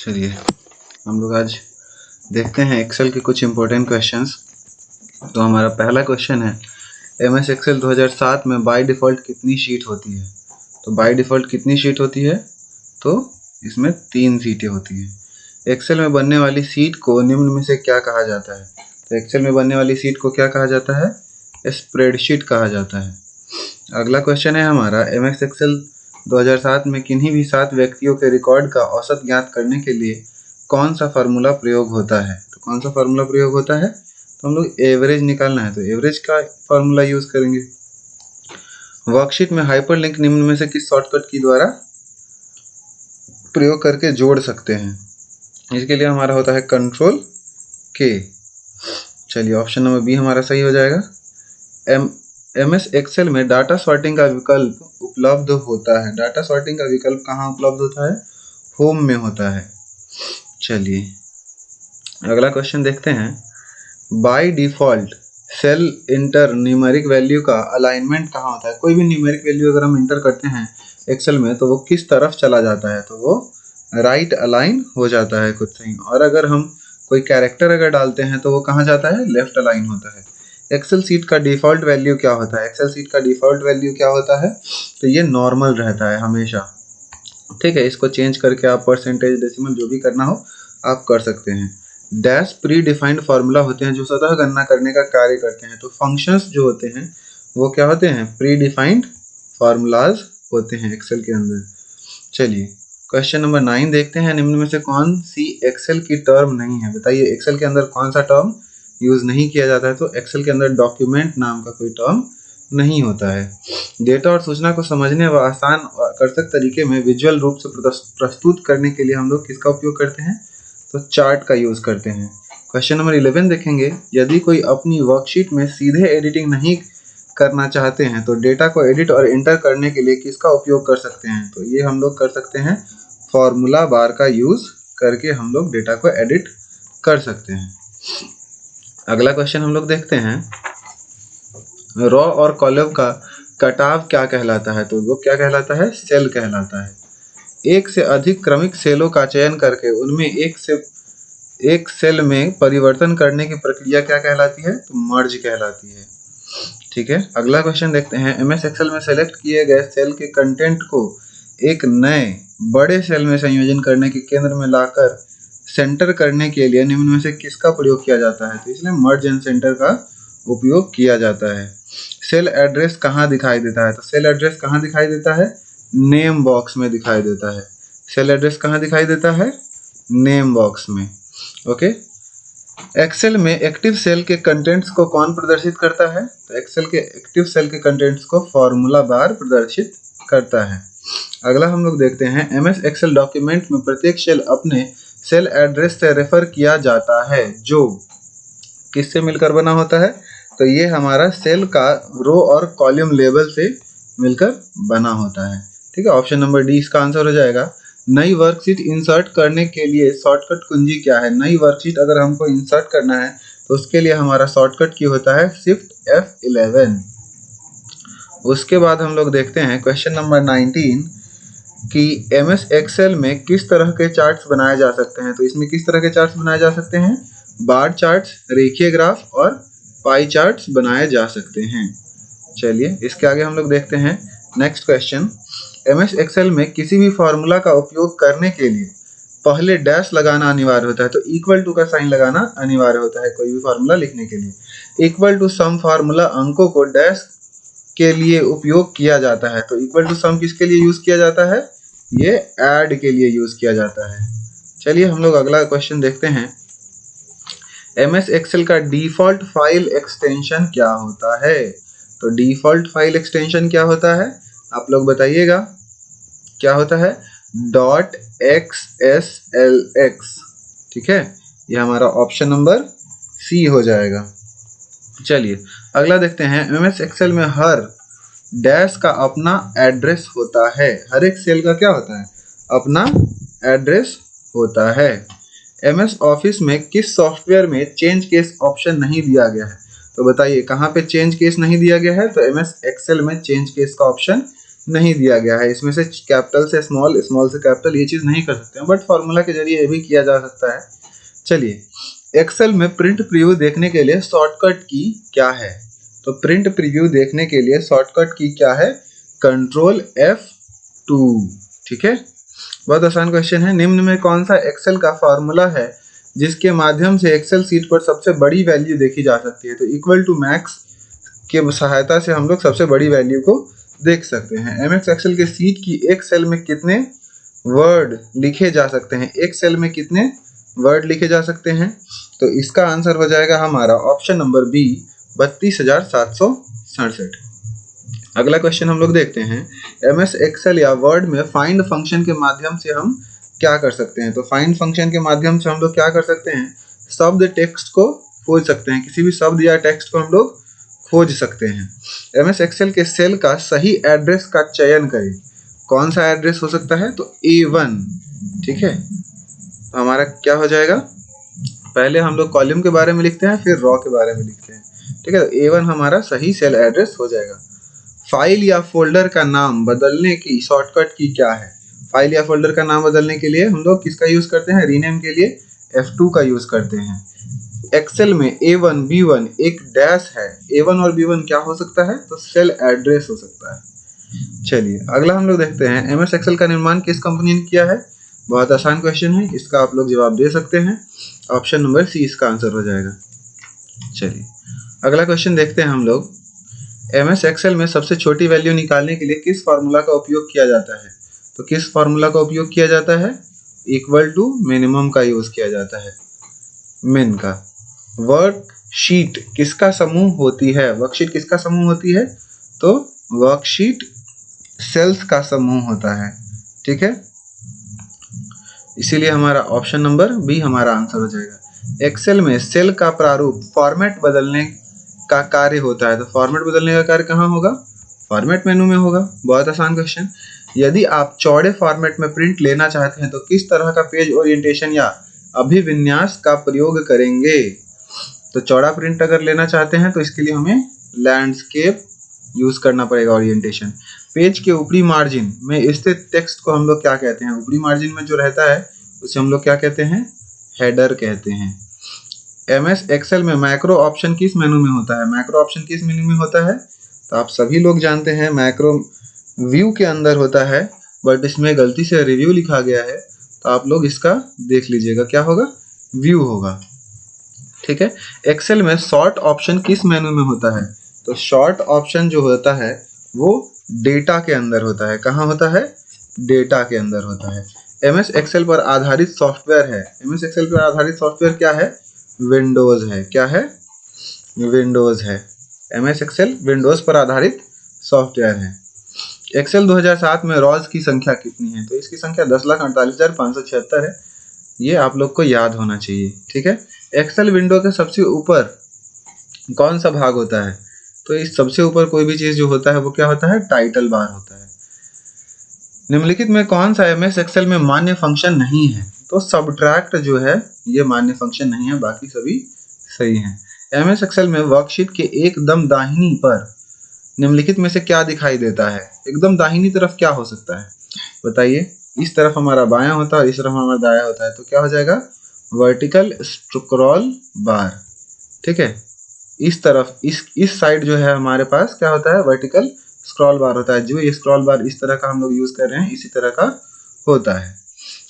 चलिए हम लोग आज देखते हैं एक्सेल के कुछ इंपॉर्टेंट क्वेश्चंस। तो हमारा पहला क्वेश्चन है, एमएस एक्सेल 2007 में बाय डिफ़ॉल्ट कितनी शीट होती है? तो बाय डिफ़ॉल्ट कितनी शीट होती है? तो इसमें 3 सीटें होती हैं। एक्सेल में बनने वाली सीट को निम्न में से क्या कहा जाता है? तो एक्सेल में बनने वाली सीट को क्या कहा जाता है? स्प्रेडशीट कहा जाता है। अगला क्वेश्चन है हमारा, एमएस एक्सेल 2007 में किन्हीं भी 7 व्यक्तियों के रिकॉर्ड का औसत ज्ञात करने के लिए कौन सा फार्मूला प्रयोग होता है? तो कौन सा फार्मूला प्रयोग होता है? तो हम लोग एवरेज निकालना है तो एवरेज का फार्मूला यूज करेंगे। वर्कशीट में हाइपरलिंक निम्न में से किस शॉर्टकट की द्वारा प्रयोग करके जोड़ सकते हैं? इसके लिए हमारा होता है कंट्रोल के। चलिए ऑप्शन नंबर बी हमारा सही हो जाएगा। एमएस एक्सेल में डाटा सॉर्टिंग का विकल्प उपलब्ध होता है। डाटा सॉर्टिंग का विकल्प कहाँ उपलब्ध होता है? होम में होता है। चलिए अगला क्वेश्चन देखते हैं, by default cell inter numeric value का अलाइनमेंट कहाँ होता है? कोई भी न्यूमेरिक वैल्यू अगर हम इंटर करते हैं एक्सेल में तो वो किस तरफ चला जाता है? तो वो राइट अलाइन हो जाता है कुछ सही। और अगर हम कोई कैरेक्टर अगर डालते हैं तो वो कहाँ जाता है? लेफ्ट अलाइन होता है। एक्सेल सीट का डिफ़ॉल्ट वैल्यू क्या होता है? एक्सेल सीट का डिफ़ॉल्ट वैल्यू क्या होता है? तो ये नॉर्मल रहता है हमेशा। ठीक है, इसको चेंज करके आप परसेंटेज डेसिमल जो भी करना हो आप कर सकते हैं। डैश प्री डिफाइंड फार्मूला होते हैं जो स्वतः गणना करने का कार्य करते हैं। तो फंक्शंस जो होते हैं वो क्या होते हैं? प्री डिफाइंड फार्मूलाज होते हैं एक्सेल के अंदर। चलिए क्वेश्चन नंबर 9 देखते हैं, निम्न में से कौन सी एक्सेल की टर्म नहीं है? बताइए एक्सेल के अंदर कौन सा टर्म यूज नहीं किया जाता है? तो एक्सेल के अंदर डॉक्यूमेंट नाम का कोई टर्म नहीं होता है। डेटा और सूचना को समझने व आसान आकर्षक तरीके में विजुअल रूप से प्रस्तुत करने के लिए हम लोग किसका उपयोग करते हैं? तो चार्ट का यूज करते हैं। क्वेश्चन नंबर 11 देखेंगे, यदि कोई अपनी वर्कशीट में सीधे एडिटिंग नहीं करना चाहते हैं तो डेटा को एडिट और एंटर करने के लिए किसका उपयोग कर सकते हैं? तो ये हम लोग कर सकते हैं फॉर्मूला बार का यूज करके हम लोग डेटा को एडिट कर सकते हैं। अगला क्वेश्चन हम लोग देखते हैं, रॉ और कॉलम का कटाव क्या कहलाता है? तो वो क्या कहलाता है? सेल कहलाता है। एक से अधिक क्रमिक सेलों का चयन करके उनमें एक सेल में परिवर्तन करने की प्रक्रिया क्या कहलाती है? तो मर्ज कहलाती है। ठीक है, अगला क्वेश्चन देखते हैं, एमएस एक्सेल में सेलेक्ट किए गए सेल के कंटेंट को एक नए बड़े सेल में संयोजन करने के केंद्र में लाकर सेंटर करने के लिए निम्न में से किसका प्रयोग किया जाता है? तो इसलिए मर्ज एंड सेंटर का उपयोग किया जाता है। सेल एड्रेस कहाँ दिखाई देता है? तो सेल एड्रेस कहाँ दिखाई देता है? नेम बॉक्स में दिखाई देता है। सेल एड्रेस कहाँ दिखाई देता है? नेम बॉक्स में। ओके, एक्सेल में एक्टिव सेल के कंटेंट्स को कौन प्रदर्शित करता है? तो एक्सेल के एक्टिव सेल के कंटेंट्स को फॉर्मूला बार प्रदर्शित करता है। अगला हम लोग देखते हैं, एमएस एक्सेल डॉक्यूमेंट में प्रत्येक सेल अपने सेल एड्रेस से रेफर किया जाता है जो किससे मिलकर बना होता है? तो ये हमारा सेल का रो और कॉलम लेवल से मिलकर बना होता है। ठीक है, ऑप्शन नंबर डी इसका आंसर हो जाएगा। नई वर्कशीट इंसर्ट करने के लिए शॉर्टकट कुंजी क्या है? नई वर्कशीट अगर हमको इंसर्ट करना है तो उसके लिए हमारा शॉर्टकट की होता है शिफ्ट F11। उसके बाद हम लोग देखते हैं क्वेश्चन नंबर 19 कि एमएस एक्सेल में किस तरह के चार्ट्स बनाए जा सकते हैं? तो इसमें किस तरह के चार्ट्स बनाए जा सकते हैं? बार चार्ट्स, रेखीय ग्राफ और पाई चार्ट्स बनाए जा सकते हैं। चलिए इसके आगे हम लोग देखते हैं नेक्स्ट क्वेश्चन, एमएस एक्सेल में किसी भी फार्मूला का उपयोग करने के लिए पहले डैश लगाना अनिवार्य होता है। तो इक्वल टू का साइन लगाना अनिवार्य होता है कोई भी फार्मूला लिखने के लिए। इक्वल टू सम फार्मूला अंकों को डैश के लिए उपयोग किया जाता है। तो इक्वल टू सम किसके लिए यूज किया जाता है? ये ऐड के लिए यूज किया जाता है। चलिए हम लोग अगला क्वेश्चन देखते हैं, एमएस एक्सेल का डिफॉल्ट फाइल एक्सटेंशन क्या होता है? तो डिफॉल्ट फाइल एक्सटेंशन क्या होता है? आप लोग बताइएगा क्या होता है? .xslx। ठीक है, ये हमारा ऑप्शन नंबर सी हो जाएगा। चलिए अगला देखते हैं, एमएस एक्सेल में हर डैश का अपना एड्रेस होता है। हर एक सेल का क्या होता है? अपना एड्रेस होता है। एमएस ऑफिस में किस सॉफ्टवेयर में चेंज केस ऑप्शन नहीं दिया गया है? तो बताइए कहाँ पे चेंज केस नहीं दिया गया है? तो एमएस एक्सेल में चेंज केस का ऑप्शन नहीं दिया गया है। इसमें से कैपिटल से स्मॉल, स्मॉल से कैपिटल ये चीज़ नहीं कर सकते हैं, बट फॉर्मूला के जरिए ये भी किया जा सकता है। चलिए, एक्सेल में प्रिंट प्रीव्यू देखने के लिए शॉर्टकट की क्या है? तो प्रिंट प्रीव्यू देखने के लिए शॉर्टकट की क्या है? Control F2। ठीक है, बहुत आसान क्वेश्चन है। निम्न में कौन सा एक्सेल का फॉर्मूला है जिसके माध्यम से एक्सेल सीट पर सबसे बड़ी वैल्यू देखी जा सकती है? तो इक्वल टू मैक्स के सहायता से हम लोग सबसे बड़ी वैल्यू को देख सकते हैं। एमएस एक्सेल के सीट की एक सेल में कितने वर्ड लिखे जा सकते हैं? एक सेल में कितने वर्ड लिखे जा सकते हैं? तो इसका आंसर हो जाएगा हमारा ऑप्शन नंबर बी, 32,767। अगला क्वेश्चन हम लोग देखते हैं। एमएस एक्सेल या वर्ड में फाइंड फंक्शन के माध्यम से हम क्या कर सकते हैं? तो फाइंड फंक्शन के माध्यम से हम लोग क्या कर सकते हैं? शब्द टेक्स्ट को खोज सकते हैं। किसी भी शब्द या टेक्स्ट को हम लोग खोज सकते हैं। एमएस एक्सेल के सेल का सही एड्रेस का चयन करें। कौन सा एड्रेस हो सकता है? तो A1। ठीक है, तो हमारा क्या हो जाएगा? पहले हम लोग कॉलम के बारे में लिखते हैं, फिर रॉ के बारे में लिखते हैं। ठीक है, तो A1 हमारा सही सेल एड्रेस हो जाएगा। फाइल या फोल्डर का नाम बदलने की शॉर्टकट की क्या है? फाइल या फोल्डर का नाम बदलने के लिए हम लोग किसका यूज करते हैं? रीनेम के लिए F2 का यूज करते हैं। एक्सेल में A1 B1 एक डैश है। A1 और B1 क्या हो सकता है? तो सेल एड्रेस हो सकता है। चलिए, अगला हम लोग देखते हैं। एमएस एक्सेल का निर्माण किस कंपनी ने किया है? बहुत आसान क्वेश्चन है, इसका आप लोग जवाब दे सकते हैं। ऑप्शन नंबर सी इसका आंसर हो जाएगा। चलिए, अगला क्वेश्चन देखते हैं हम लोग। एमएस एक्सेल में सबसे छोटी वैल्यू निकालने के लिए किस फार्मूला का उपयोग किया जाता है? तो किस फार्मूला का उपयोग किया जाता है? इक्वल टू मिनिमम का यूज किया जाता है, मिन का। वर्कशीट किसका समूह होती है? वर्कशीट किसका समूह होती है? तो वर्कशीट सेल्स का समूह होता है। ठीक है, इसीलिए हमारा ऑप्शन नंबर बी हमारा आंसर हो जाएगा। एक्सेल में सेल का प्रारूप फॉर्मेट बदलने का कार्य होता है। तो फॉर्मेट बदलने का कार्य कहाँ होगा? फॉर्मेट मेनू में होगा। बहुत आसान क्वेश्चन। यदि आप चौड़े फॉर्मेट में प्रिंट लेना चाहते हैं तो किस तरह का पेज ओरिएंटेशन या अभिविन्यास का प्रयोग करेंगे? तो चौड़ा प्रिंट अगर लेना चाहते हैं तो इसके लिए हमें लैंडस्केप यूज करना पड़ेगा ओरिएंटेशन। पेज के ऊपरी मार्जिन में स्थित टेक्स्ट को हम लोग क्या कहते हैं? ऊपरी मार्जिन में जो रहता है उसे हम लोग क्या कहते हैं? हेडर कहते हैं। एमएस एक्सेल में मैक्रो ऑप्शन किस मेनू में होता है? मैक्रो ऑप्शन किस मेनू में होता है? तो आप सभी लोग जानते हैं मैक्रो व्यू के अंदर होता है, बट इसमें गलती से रिव्यू लिखा गया है, तो आप लोग इसका देख लीजिएगा, क्या होगा? व्यू होगा। ठीक है, एक्सेल में शॉर्ट ऑप्शन किस मेनू में होता है? तो शॉर्ट ऑप्शन जो होता है वो डेटा के अंदर होता है। कहाँ होता है? डेटा के अंदर होता है। एमएस एक्सेल पर आधारित सॉफ्टवेयर है। एमएस एक्सेल पर आधारित सॉफ्टवेयर क्या है? विंडोज है। क्या है? विंडोज है। एमएस एक्सेल विंडोज पर आधारित सॉफ्टवेयर है। एक्सेल 2007 में रॉज की संख्या कितनी है? तो इसकी संख्या 10,48,576 है। ये आप लोग को याद होना चाहिए। ठीक है, एक्सेल विंडो के सबसे ऊपर कौन सा भाग होता है? तो इस सबसे ऊपर कोई भी चीज जो होता है वो क्या होता है? टाइटल बार होता है। निम्नलिखित में कौन सा एमएस एक्सेल में मान्य फंक्शन नहीं है? तो सबट्रैक्ट जो है ये मान्य फंक्शन नहीं है, बाकी सभी सही हैं। एमएस एक्सेल में वर्कशीट के एकदम दाहिनी पर निम्नलिखित में से क्या दिखाई देता है? एकदम दाहिनी तरफ क्या हो सकता है बताइए? इस तरफ हमारा बायां होता है और इस तरफ हमारा दायां होता है, तो क्या हो जाएगा? वर्टिकल स्क्रॉल बार। ठीक है, इस तरफ इस साइड जो है हमारे पास क्या होता है? वर्टिकल स्क्रॉल बार होता है। जो ये स्क्रॉल बार इस तरह का हम लोग यूज कर रहे हैं, इसी तरह का होता है।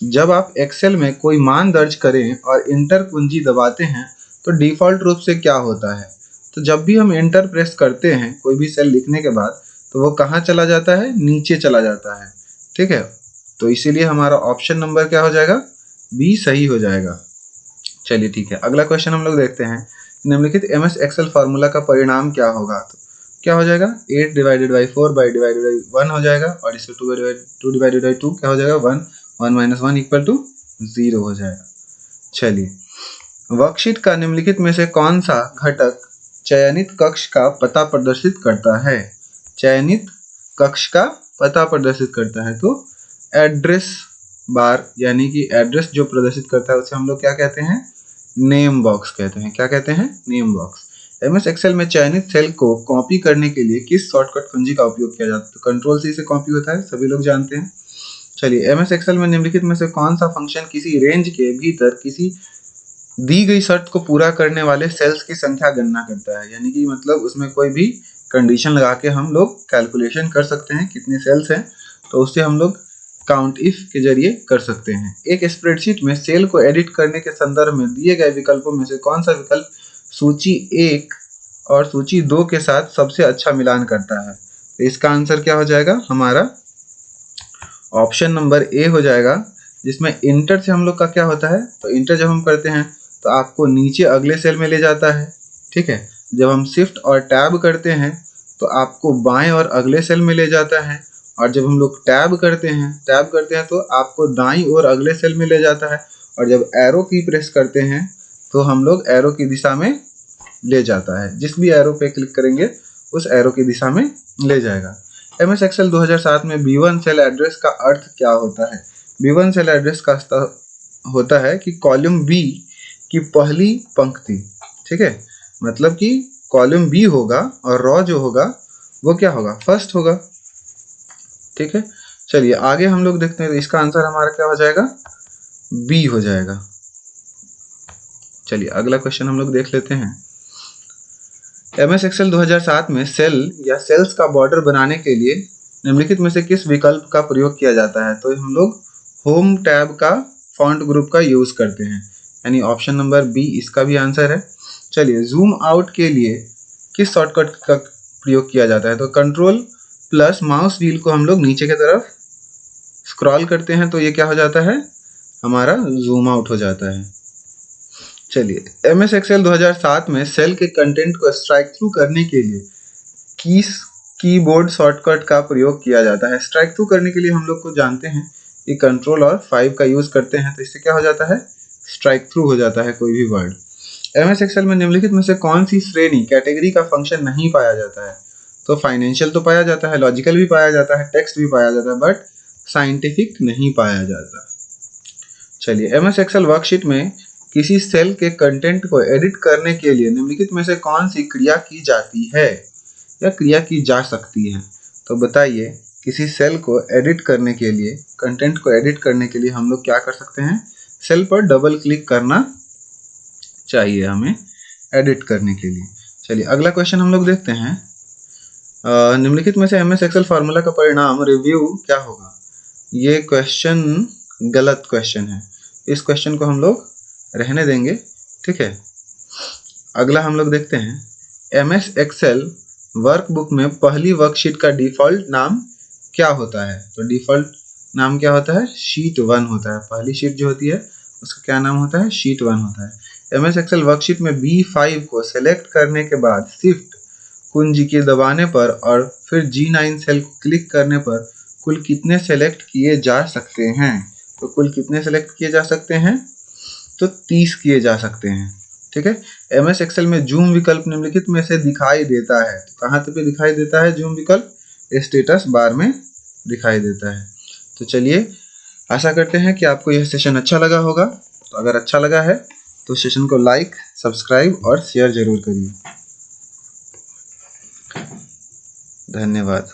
जब आप एक्सेल में कोई मान दर्ज करें और इंटर कुंजी दबाते हैं तो डिफॉल्ट रूप से क्या होता है? तो जब भी हम एंटर प्रेस करते हैं कोई भी सेल लिखने के बाद, तो वो कहाँ चला जाता है? नीचे चला जाता है। ठीक है, तो इसीलिए हमारा ऑप्शन नंबर क्या हो जाएगा? बी सही हो जाएगा। चलिए ठीक है, अगला क्वेश्चन हम लोग देखते हैं। निम्नलिखित एमएस एक्सेल फार्मूला का परिणाम क्या होगा? तो क्या हो जाएगा? 8 divided by 4 by divided by 1 हो जाएगा, और इससे 2 डिवाइडेड बाई 2 क्या हो जाएगा? 1 1 माइनस 1 इक्वल टू 0 हो जाएगा। चलिए, वर्कशीट का निम्नलिखित में से कौन सा घटक चयनित कक्ष का पता प्रदर्शित करता है? चयनित कक्ष का पता प्रदर्शित करता है, तो एड्रेस बार, यानी कि एड्रेस जो प्रदर्शित करता है उसे हम लोग क्या कहते हैं? नेम बॉक्स कहते हैं। क्या कहते हैं? Name box. MS एक्सेल में चयनित सेल को कॉपी करने के लिए किस शॉर्टकट कुंजी का उपयोग किया जाता है? तो कंट्रोल C से कॉपी होता है, सभी लोग जानते हैं। चलिए, MS एक्सेल में निम्नलिखित में से कौन सा फंक्शन किसी रेंज के भीतर किसी दी गई शर्त को पूरा करने वाले सेल्स की संख्या गणना करता है? यानी कि मतलब उसमें कोई भी कंडीशन लगा के हम लोग कैलकुलेशन कर सकते हैं कितने सेल्स हैं, तो उससे हम लोग काउंट इफ के जरिए कर सकते हैं। एक स्प्रेडशीट में सेल को एडिट करने के संदर्भ में दिए गए विकल्पों में से कौन सा विकल्प सूची 1 और सूची 2 के साथ सबसे अच्छा मिलान करता है? तो इसका आंसर क्या हो जाएगा? हमारा ऑप्शन नंबर ए हो जाएगा, जिसमें इंटर से हम लोग का क्या होता है, तो इंटर जब हम करते हैं तो आपको नीचे अगले सेल में ले जाता है, ठीक है। जब हम शिफ्ट और टैब करते हैं तो आपको बाएं और अगले सेल में ले जाता है, और जब हम लोग टैब करते हैं तो आपको दाईं और अगले सेल में ले जाता है, और जब एरो की प्रेस करते हैं तो हम लोग एरो की दिशा में ले जाता है। जिस भी एरो पे क्लिक करेंगे उस एरो की दिशा में ले जाएगा। MS एक्सेल 2007 में B1 सेल एड्रेस का अर्थ क्या होता है? B1 सेल एड्रेस का होता है कि कॉलम B की पहली पंक्ति, ठीक है, मतलब कि कॉलम B होगा और रो जो होगा वो क्या होगा? फर्स्ट होगा, ठीक है। चलिए आगे हम लोग देखते हैं, तो इसका आंसर हमारा क्या हो जाएगा? B हो जाएगा। चलिए अगला क्वेश्चन हम लोग देख लेते हैं। MS एक्सेल 2007 में सेल या सेल्स का बॉर्डर बनाने के लिए निम्नलिखित में से किस विकल्प का प्रयोग किया जाता है? तो हम लोग होम टैब का फॉन्ट ग्रुप का यूज करते हैं, यानी ऑप्शन नंबर बी इसका भी आंसर है। चलिए, जूम आउट के लिए किस शॉर्टकट का प्रयोग किया जाता है? तो कंट्रोल प्लस माउस व्हील को हम लोग नीचे की तरफ स्क्रॉल करते हैं तो ये क्या हो जाता है? हमारा जूम आउट हो जाता है। चलिए, MS एक्सेल 2007 में सेल के कंटेंट को स्ट्राइक थ्रू करने के लिए किस कीबोर्ड शॉर्टकट का प्रयोग किया जाता है? स्ट्राइक थ्रू करने के लिए हम लोग को जानते हैं कि कंट्रोल और 5 का यूज करते हैं, तो इससे क्या हो जाता है? स्ट्राइक थ्रू हो जाता है कोई भी वर्ड। MS एक्सेल में निम्नलिखित में से कौन सी श्रेणी कैटेगरी का फंक्शन नहीं पाया जाता है? तो फाइनेंशियल तो पाया जाता है, लॉजिकल भी पाया जाता है, टेक्स्ट भी पाया जाता है, बट साइंटिफिक नहीं पाया जाता। चलिए, MS एक्सेल वर्कशीट में किसी सेल के कंटेंट को एडिट करने के लिए निम्नलिखित में से कौन सी क्रिया की जाती है या क्रिया की जा सकती है? तो बताइए, किसी सेल को एडिट करने के लिए, कंटेंट को एडिट करने के लिए हम लोग क्या कर सकते हैं? सेल पर डबल क्लिक करना चाहिए हमें एडिट करने के लिए। चलिए अगला क्वेश्चन हम लोग देखते हैं। निम्नलिखित में से MS एक्सेल फार्मूला का परिणाम रिव्यू क्या होगा? ये क्वेश्चन गलत क्वेश्चन है, इस क्वेश्चन को हम लोग रहने देंगे, ठीक है। अगला हम लोग देखते हैं, MS एक्सेल वर्कबुक में पहली वर्कशीट का डिफॉल्ट नाम क्या होता है? तो डिफॉल्ट नाम क्या होता है? शीट 1 होता है। पहली शीट जो होती है उसका क्या नाम होता है? शीट 1 होता है। MS एक्सेल वर्कशीट में B5 को सेलेक्ट करने के बाद शिफ्ट कुंजी के दबाने पर और फिर G9 सेल को क्लिक करने पर कुल कितने सेलेक्ट किए जा सकते हैं? तो कुल कितने सेलेक्ट किए जा सकते हैं? तो 30 किए जा सकते हैं, ठीक है। MS एक्सेल में जूम विकल्प निम्नलिखित में से दिखाई देता है, तो कहाँ पे दिखाई देता है जूम विकल्प? स्टेटस बार में दिखाई देता है। तो चलिए, आशा करते हैं कि आपको यह सेशन अच्छा लगा होगा। तो अगर अच्छा लगा है तो सेशन को लाइक, सब्सक्राइब और शेयर जरूर करिए। धन्यवाद।